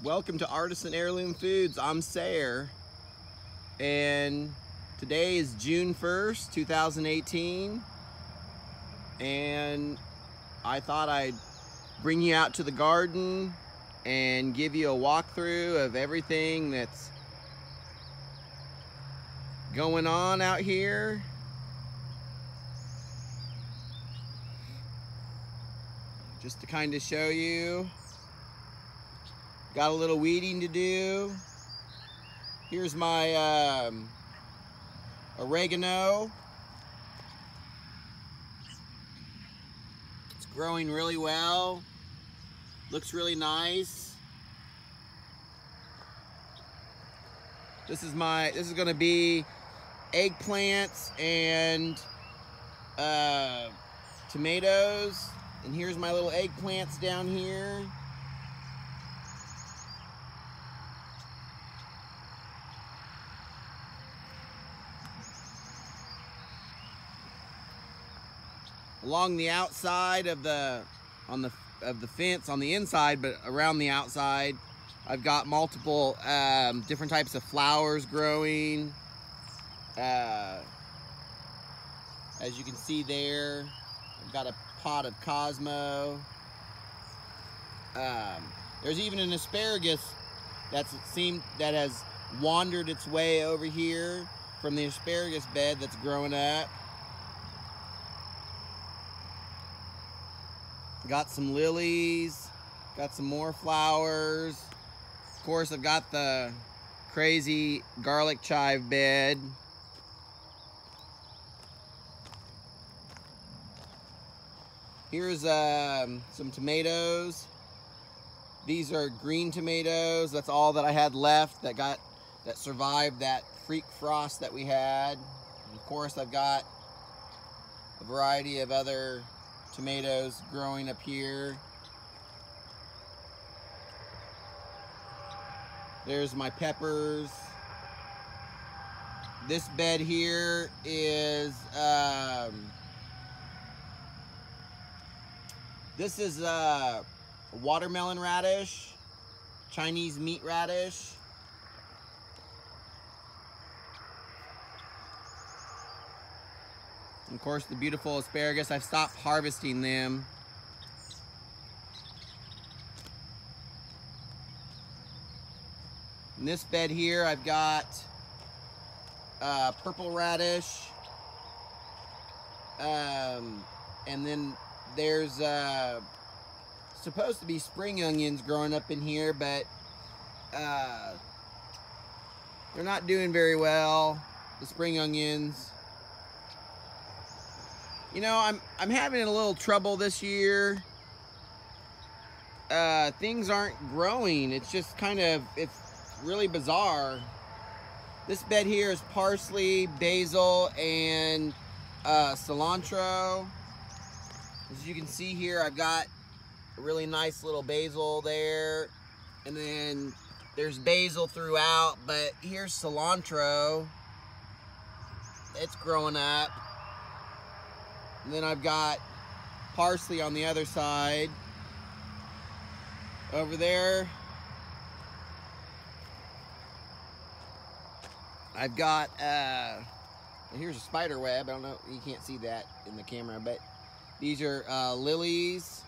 Welcome to Artisan Heirloom Foods. I'm Sayer, and today is June 1st, 2018, and I thought I'd bring you out to the garden and give you a walkthrough of everything that's going on out here. Just to kind of show you. Got a little weeding to do. Here's my oregano. It's growing really well. Looks really nice. This is going to be eggplants and tomatoes. And here's my little eggplants down here. Along the outside of the fence, on the inside, but around the outside, I've got multiple different types of flowers growing. As you can see there, I've got a pot of Cosmo. There's even an asparagus that has wandered its way over here from the asparagus bed that's growing up. Got some lilies, got some more flowers. Of course, I've got the crazy garlic chive bed. Here's some tomatoes. These are green tomatoes. That's all that I had left that survived that freak frost that we had. And of course, I've got a variety of other tomatoes growing up here. There's my peppers. This bed here is this is watermelon radish, Chinese meat radish. And of course, the beautiful asparagus. I've stopped harvesting them. In this bed here, I've got purple radish. And then there's supposed to be spring onions growing up in here, but they're not doing very well, the spring onions. You know, I'm having a little trouble this year. Things aren't growing. It's just it's really bizarre. This bed here is parsley, basil, and cilantro. As you can see here, I've got a really nice little basil there. And then there's basil throughout, but here's cilantro. It's growing up. And then I've got parsley on the other side. Over there, I've got, here's a spider web. I don't know, you can't see that in the camera, but these are lilies.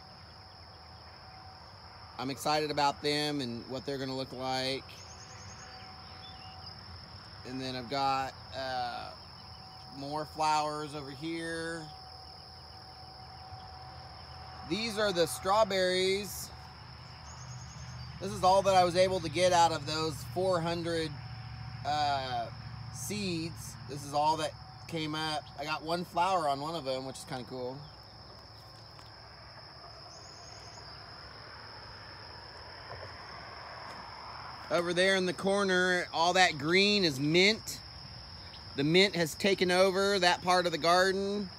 I'm excited about them and what they're gonna look like. And then I've got more flowers over here. These are the strawberries. This is all that I was able to get out of those 400 seeds. This is all that came up. I got one flower on one of them, which is kind of cool. Over there in the corner, all that green is mint. The mint has taken over that part of the garden.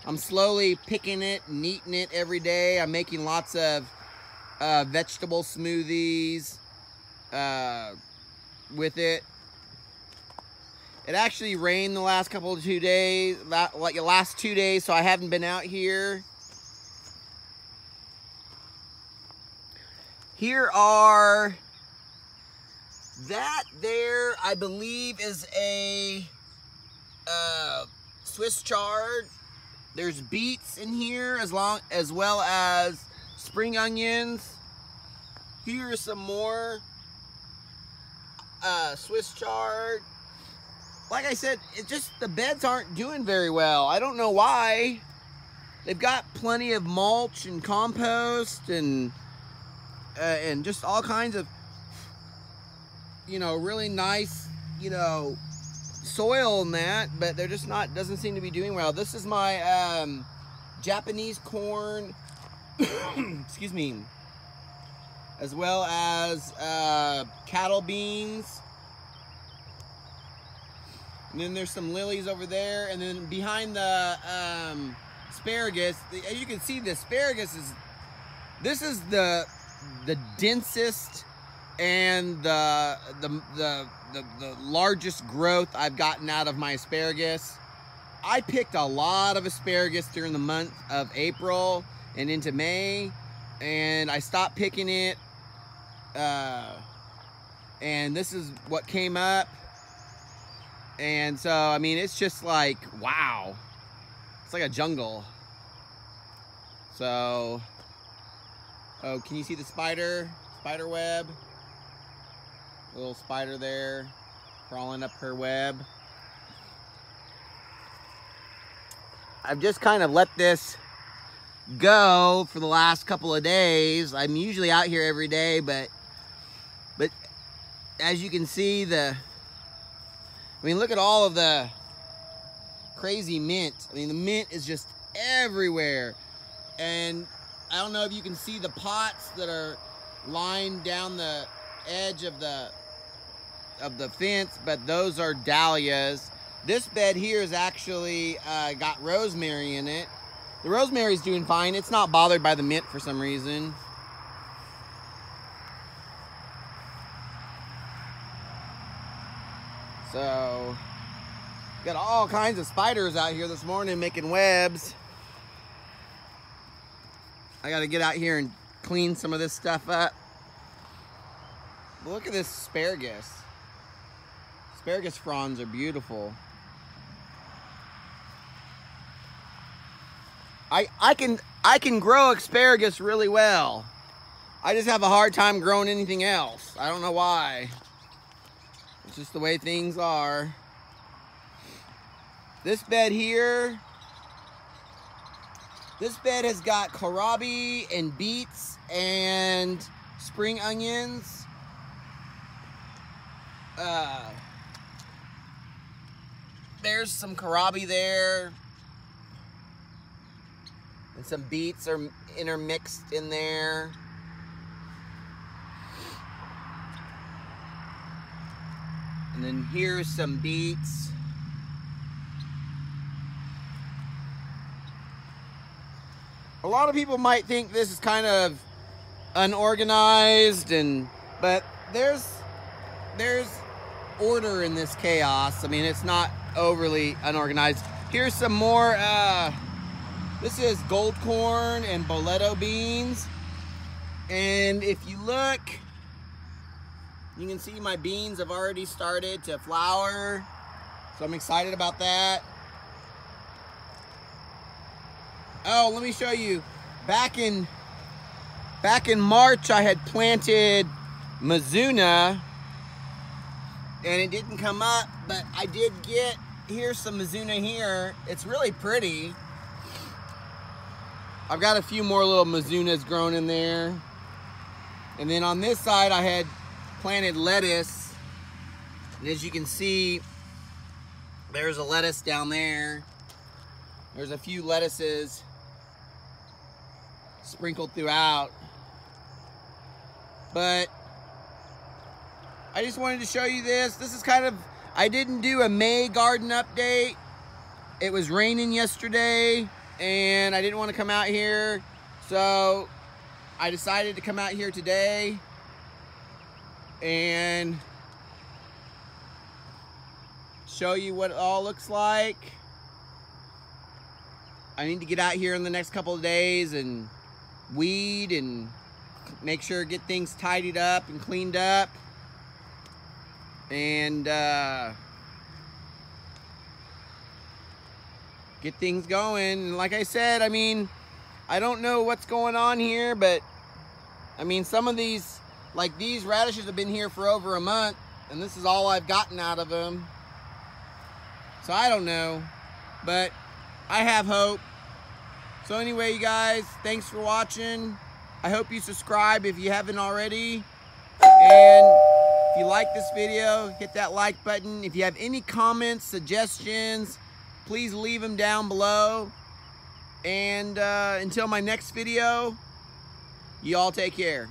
I'm slowly picking it and eating it every day. I'm making lots of vegetable smoothies with it. It actually rained the last couple of 2 days, like the last 2 days, so I haven't been out here. Here are That there, I believe, is a Swiss chard. There's beets in here as well as spring onions. Here are some more Swiss chard. Like I said, it just, the beds aren't doing very well. I don't know why. They've got plenty of mulch and compost and just all kinds of, you know, really nice, you know, soil and that, but they're just not, doesn't seem to be doing well. This is my Japanese corn, excuse me, as well as cattle beans. And then there's some lilies over there, and then behind the asparagus, as you can see, the asparagus is, this is the densest and the largest growth I've gotten out of my asparagus. I picked a lot of asparagus during the month of April and into May, and I stopped picking it, and this is what came up. And so, I mean, it's just like, wow, it's like a jungle. So, oh, can you see the spider web? A little spider there crawling up her web. I've just kind of let this go for the last couple of days. I'm usually out here every day, but as you can see, I mean, look at all of the crazy mint. I mean, the mint is just everywhere. And I don't know if you can see the pots that are lined down the edge of the fence, but those are dahlias. This bed here is actually got rosemary in it. The rosemary is doing fine. It's not bothered by the mint for some reason. So, got all kinds of spiders out here this morning making webs. I gotta get out here and clean some of this stuff up. Look at this asparagus. Asparagus fronds are beautiful. I can grow asparagus really well. I just have a hard time growing anything else. I don't know why. It's just the way things are. This bed here, this bed has got kohlrabi and beets and spring onions. There's some kohlrabi there. And some beets are intermixed in there. And then here's some beets. A lot of people might think this is kind of unorganized, but there's order in this chaos. I mean, it's not overly unorganized. Here's some more, this is gold corn and boleto beans. And if you look, you can see my beans have already started to flower. So I'm excited about that. Oh, let me show you. Back in March, I had planted Mizuna, and it didn't come up, but I did get, here's some Mizuna here. It's really pretty. I've got a few more little Mizunas grown in there. And then on this side, I had planted lettuce. And as you can see, there's a lettuce down there. There's a few lettuces sprinkled throughout. But I just wanted to show you this. This is kind of, I didn't do a May garden update. It was raining yesterday and I didn't want to come out here. So I decided to come out here today and show you what it all looks like. I need to get out here in the next couple of days and weed and make sure get things tidied up and cleaned up. and get things going. And like I said, I mean, I don't know what's going on here, but I mean, some of these, like these radishes have been here for over a month, and this is all I've gotten out of them. So I don't know, but I have hope. So anyway, you guys, thanks for watching. I hope you subscribe if you haven't already. And if you like this video, hit that like button. If you have any comments, suggestions, please leave them down below. And until my next video, you all take care.